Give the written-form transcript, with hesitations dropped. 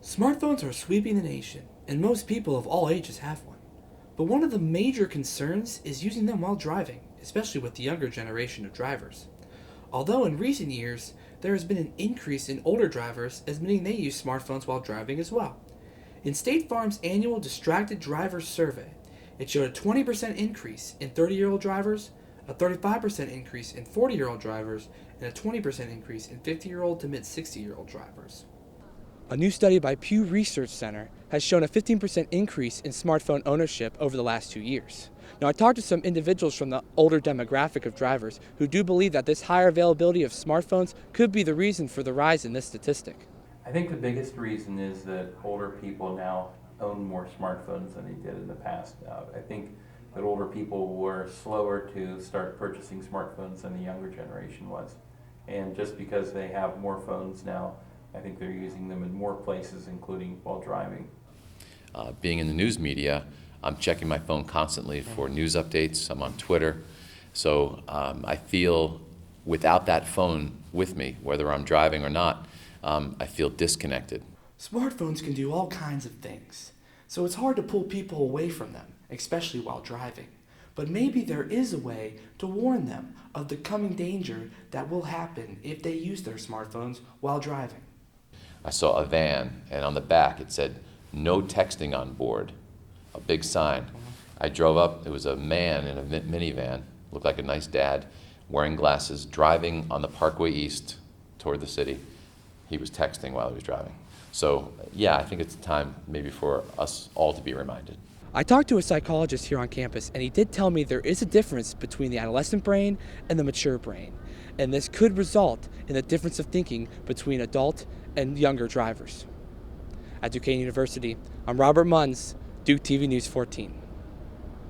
Smartphones are sweeping the nation, and most people of all ages have one. But one of the major concerns is using them while driving, especially with the younger generation of drivers. Although in recent years, there has been an increase in older drivers admitting they use smartphones while driving as well. In State Farm's annual Distracted Drivers Survey, it showed a 20% increase in 30-year-old drivers, a 35% increase in 40-year-old drivers, and a 20% increase in 50-year-old to mid-60-year-old drivers. A new study by Pew Research Center has shown a 15% increase in smartphone ownership over the last 2 years. Now, I talked to some individuals from the older demographic of drivers who do believe that this higher availability of smartphones could be the reason for the rise in this statistic. I think the biggest reason is that older people now own more smartphones than they did in the past. I think that older people were slower to start purchasing smartphones than the younger generation was. And just because they have more phones now, I think they're using them in more places, including while driving. Being in the news media, I'm checking my phone constantly for news updates. I'm on Twitter. So I feel without that phone with me, whether I'm driving or not, I feel disconnected. Smartphones can do all kinds of things, so it's hard to pull people away from them, especially while driving. But maybe there is a way to warn them of the coming danger that will happen if they use their smartphones while driving. I saw a van, and on the back it said, "No texting on board," a big sign. I drove up, it was a man in a minivan, looked like a nice dad, wearing glasses, driving on the Parkway East toward the city. He was texting while he was driving. So yeah, I think it's time maybe for us all to be reminded. I talked to a psychologist here on campus, and he did tell me there is a difference between the adolescent brain and the mature brain, and this could result in a difference of thinking between adult and younger drivers. At Duquesne University, I'm Robert Munns, Duke TV News 14.